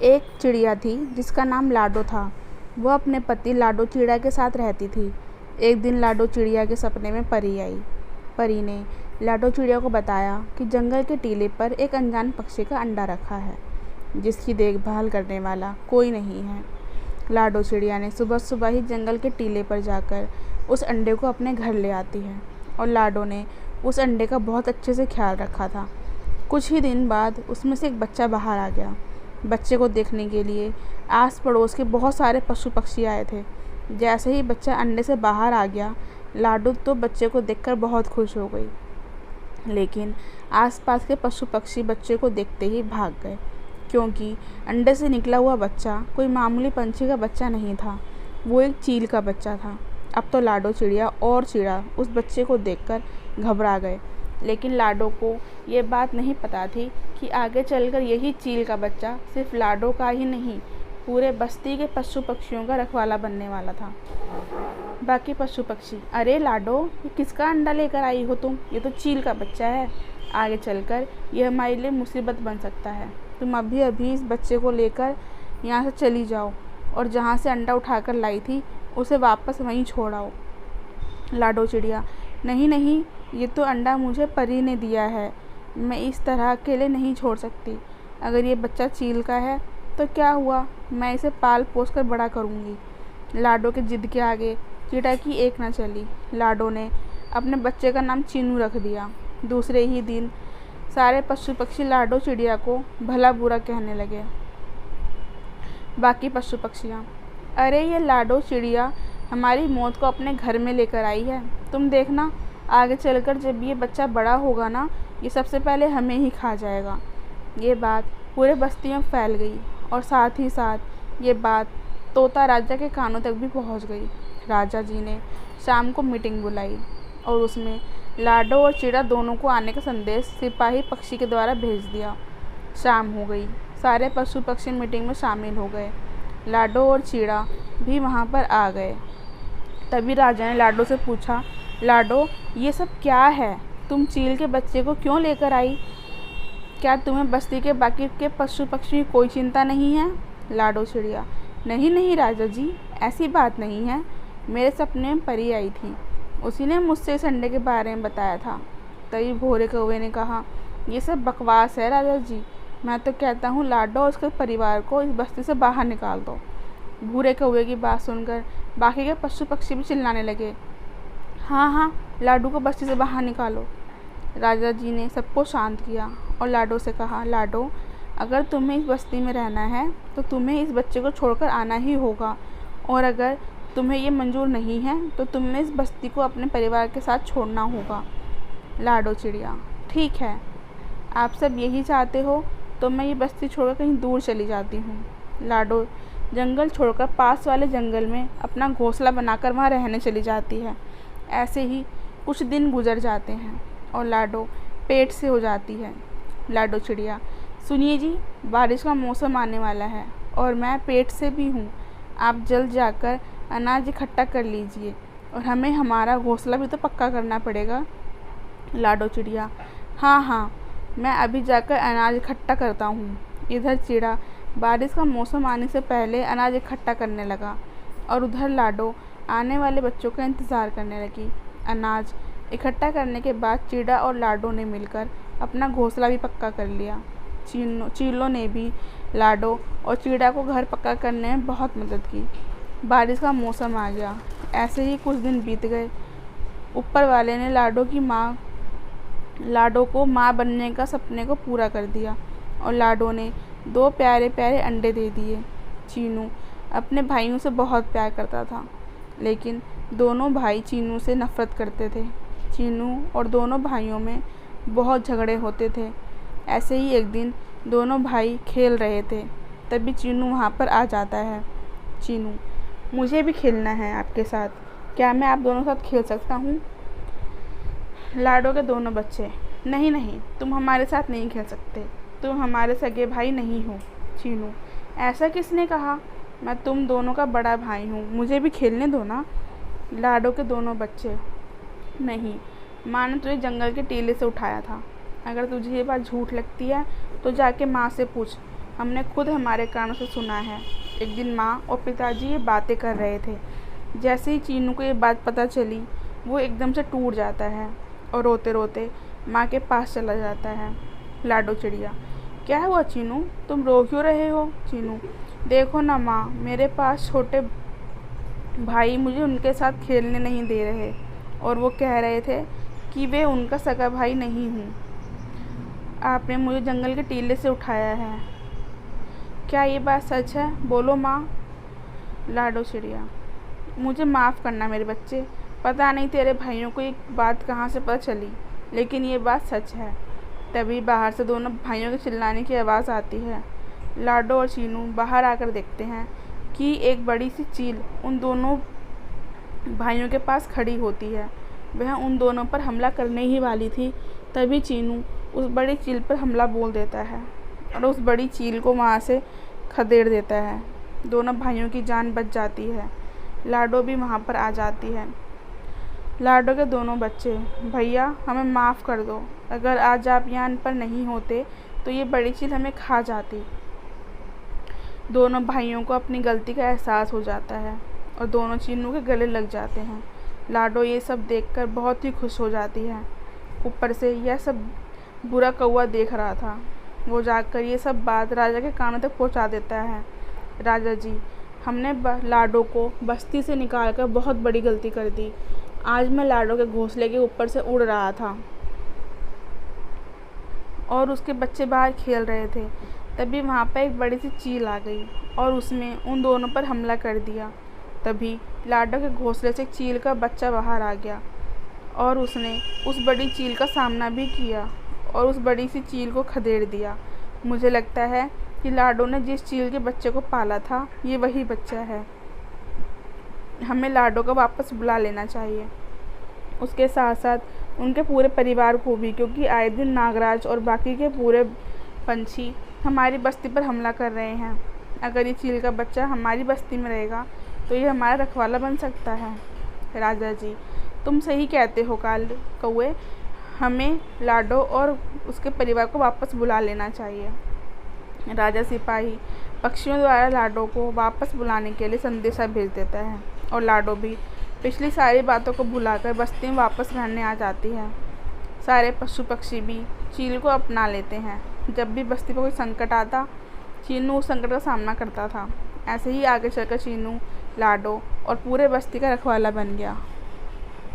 एक चिड़िया थी जिसका नाम लाडो था। वह अपने पति लाडो चिड़िया के साथ रहती थी। एक दिन लाडो चिड़िया के सपने में परी आई। परी ने लाडो चिड़िया को बताया कि जंगल के टीले पर एक अनजान पक्षी का अंडा रखा है जिसकी देखभाल करने वाला कोई नहीं है। लाडो चिड़िया ने सुबह सुबह ही जंगल के टीले पर जाकर उस अंडे को अपने घर ले आती है और लाडो ने उस अंडे का बहुत अच्छे से ख्याल रखा था। कुछ ही दिन बाद उसमें से एक बच्चा बाहर आ गया। बच्चे को देखने के लिए आस पड़ोस के बहुत सारे पशु पक्षी आए थे। जैसे ही बच्चा अंडे से बाहर आ गया, लाडो तो बच्चे को देखकर बहुत खुश हो गई, लेकिन आसपास के पशु पक्षी बच्चे को देखते ही भाग गए, क्योंकि अंडे से निकला हुआ बच्चा कोई मामूली पंछी का बच्चा नहीं था, वो एक चील का बच्चा था। अब तो लाडो चिड़िया और चिड़ा उस बच्चे को देखकर घबरा गए, लेकिन लाडो को ये बात नहीं पता थी कि आगे चलकर यही चील का बच्चा सिर्फ लाडो का ही नहीं, पूरे बस्ती के पशु पक्षियों का रखवाला बनने वाला था। बाकी पशु पक्षी, अरे लाडो, ये किसका अंडा लेकर आई हो तुम? ये तो चील का बच्चा है, आगे चलकर यह हमारे लिए मुसीबत बन सकता है। तुम अभी अभी इस बच्चे को लेकर यहाँ से चली जाओ और जहाँ से अंडा उठाकर लाई थी उसे वापस वहीं छोड़ आओ। लाडो चिड़िया, नहीं नहीं, ये तो अंडा मुझे परी ने दिया है, मैं इस तरह अकेले नहीं छोड़ सकती। अगर ये बच्चा चील का है तो क्या हुआ, मैं इसे पाल पोस कर बड़ा करूँगी। लाडो के जिद के आगे चिड़ा की एक न चली। लाडो ने अपने बच्चे का नाम चीनू रख दिया। दूसरे ही दिन सारे पशु पक्षी लाडो चिड़िया को भला बुरा कहने लगे। बाकी पशु पक्षियाँ, अरे ये लाडो चिड़िया हमारी मौत को अपने घर में लेकर आई है। तुम देखना, आगे चलकर जब ये बच्चा बड़ा होगा ना, ये सबसे पहले हमें ही खा जाएगा। ये बात पूरे बस्ती में फैल गई और साथ ही साथ ये बात तोता राजा के कानों तक भी पहुंच गई। राजा जी ने शाम को मीटिंग बुलाई और उसमें लाडो और चिड़ा दोनों को आने का संदेश सिपाही पक्षी के द्वारा भेज दिया। शाम हो गई, सारे पशु पक्षी मीटिंग में शामिल हो गए। लाडो और चिड़ा भी वहाँ पर आ गए। तभी राजा ने लाडो से पूछा, लाडो, ये सब क्या है? तुम चील के बच्चे को क्यों लेकर आई? क्या तुम्हें बस्ती के बाकी के पशु पक्षी की कोई चिंता नहीं है? लाडो चिड़िया, नहीं नहीं राजा जी, ऐसी बात नहीं है। मेरे सपने में परी आई थी, उसी ने मुझसे इस अंडे के बारे में बताया था। तभी भूरे कौवे ने कहा, ये सब बकवास है राजा जी, मैं तो कहता हूँ लाडो और उसके परिवार को इस बस्ती से बाहर निकाल दो। भूरे कौवे की बात सुनकर बाकी के पशु पक्षी भी चिल्लाने लगे, हाँ हाँ, लाडो को बस्ती से बाहर निकालो। राजा जी ने सबको शांत किया और लाडो से कहा, लाडो, अगर तुम्हें इस बस्ती में रहना है तो तुम्हें इस बच्चे को छोड़कर आना ही होगा, और अगर तुम्हें ये मंजूर नहीं है तो तुम्हें इस बस्ती को अपने परिवार के साथ छोड़ना होगा। लाडो चिड़िया, ठीक है, आप सब यही चाहते हो तो मैं ये बस्ती छोड़कर कहीं दूर चली जाती हूँ। लाडो जंगल छोड़कर पास वाले जंगल में अपना घोंसला बनाकर वहाँ रहने चली जाती है। ऐसे ही कुछ दिन गुजर जाते हैं और लाडो पेट से हो जाती है। लाडो चिड़िया, सुनिए जी, बारिश का मौसम आने वाला है और मैं पेट से भी हूँ। आप जल्द जाकर अनाज इकट्ठा कर लीजिए और हमें हमारा घोंसला भी तो पक्का करना पड़ेगा। लाडो चिड़िया, हाँ हाँ, मैं अभी जाकर अनाज इकट्ठा करता हूँ। इधर चिड़ा बारिश का मौसम आने से पहले अनाज इकट्ठा करने लगा और उधर लाडो आने वाले बच्चों का इंतज़ार करने लगी। अनाज इकट्ठा करने के बाद चिड़ा और लाडो ने मिलकर अपना घोंसला भी पक्का कर लिया। चीलों ने भी लाडो और चिड़ा को घर पक्का करने में बहुत मदद की। बारिश का मौसम आ गया। ऐसे ही कुछ दिन बीत गए। ऊपर वाले ने लाडो को माँ बनने का सपने को पूरा कर दिया और लाडो ने 2 प्यारे प्यारे अंडे दे दिए। चीनू अपने भाइयों से बहुत प्यार करता था, लेकिन दोनों भाई चीनू से नफ़रत करते थे। चीनू और दोनों भाइयों में बहुत झगड़े होते थे। ऐसे ही एक दिन दोनों भाई खेल रहे थे, तभी चीनू वहाँ पर आ जाता है। चीनू, मुझे भी खेलना है आपके साथ, क्या मैं आप दोनों के साथ खेल सकता हूँ? लाडो के दोनों बच्चे, नहीं नहीं, तुम हमारे साथ नहीं खेल सकते, तुम हमारे सगे भाई नहीं हो। चीनू, ऐसा किसने कहा? मैं तुम दोनों का बड़ा भाई हूँ, मुझे भी खेलने दो ना। लाडो के दोनों बच्चे, नहीं, माँ ने तुझे जंगल के टीले से उठाया था। अगर तुझे ये बात झूठ लगती है तो जाके माँ से पूछ, हमने खुद हमारे कानों से सुना है। एक दिन माँ और पिताजी ये बातें कर रहे थे। जैसे ही चीनू को ये बात पता चली, वो एकदम से टूट जाता है और रोते रोते माँ के पास चला जाता है। लाडो चिड़िया: क्या हुआ चीनू, तुम रो क्यों रहे हो? चीनू: देखो ना माँ, मेरे पास छोटे भाई मुझे उनके साथ खेलने नहीं दे रहे और वो कह रहे थे कि वे उनका सगा भाई नहीं हूँ। आपने मुझे जंगल के टीले से उठाया है। क्या ये बात सच है? बोलो माँ। लाडो चिड़िया: मुझे माफ़ करना मेरे बच्चे, पता नहीं तेरे भाइयों को ये बात कहाँ से पता चली, लेकिन ये बात सच है। तभी बाहर से दोनों भाइयों के चिल्लाने की आवाज़ आती है। लाडो और चीनू बाहर आकर देखते हैं कि एक बड़ी सी चील उन दोनों भाइयों के पास खड़ी होती है। वह उन दोनों पर हमला करने ही वाली थी, तभी चीनू उस बड़ी चील पर हमला बोल देता है और उस बड़ी चील को वहाँ से खदेड़ देता है। दोनों भाइयों की जान बच जाती है। लाडो भी वहाँ पर आ जाती है। लाडो के दोनों बच्चे: भैया हमें माफ़ कर दो, अगर आज आप यहाँ पर नहीं होते तो ये बड़ी चील हमें खा जाती। दोनों भाइयों को अपनी गलती का एहसास हो जाता है और दोनों चीनू के गले लग जाते हैं। लाडो ये सब देखकर बहुत ही खुश हो जाती है। ऊपर से यह सब बुरा कौवा देख रहा था। वो जाकर ये सब बात राजा के कानों तक पहुंचा देता है। राजा जी, हमने लाडो को बस्ती से निकालकर बहुत बड़ी गलती कर दी। आज मैं लाडो के घोंसले के ऊपर से उड़ रहा था और उसके बच्चे बाहर खेल रहे थे। तभी वहाँ पर एक बड़ी सी चील आ गई और उसने उन दोनों पर हमला कर दिया। तभी लाडो के घोंसले से एक चील का बच्चा बाहर आ गया और उसने उस बड़ी चील का सामना भी किया और उस बड़ी सी चील को खदेड़ दिया। मुझे लगता है कि लाडो ने जिस चील के बच्चे को पाला था, ये वही बच्चा है। हमें लाडो को वापस बुला लेना चाहिए, उसके साथ साथ उनके पूरे परिवार को भी, क्योंकि आए दिन नागराज और बाकी के पूरे पंछी हमारी बस्ती पर हमला कर रहे हैं। अगर ये चील का बच्चा हमारी बस्ती में रहेगा तो ये हमारा रखवाला बन सकता है। राजा जी, तुम सही कहते हो कौवे, हमें लाडो और उसके परिवार को वापस बुला लेना चाहिए। राजा सिपाही पक्षियों द्वारा लाडो को वापस बुलाने के लिए संदेशा भेज देता है और लाडो भी पिछली सारी बातों को भुलाकर बस्ती में वापस रहने आ जाती है। सारे पशु पक्षी भी चील को अपना लेते हैं। जब भी बस्ती पर कोई संकट आता, चीनू उस संकट का सामना करता था। ऐसे ही आगे चलकर चीनू, लाडो और पूरे बस्ती का रखवाला बन गया।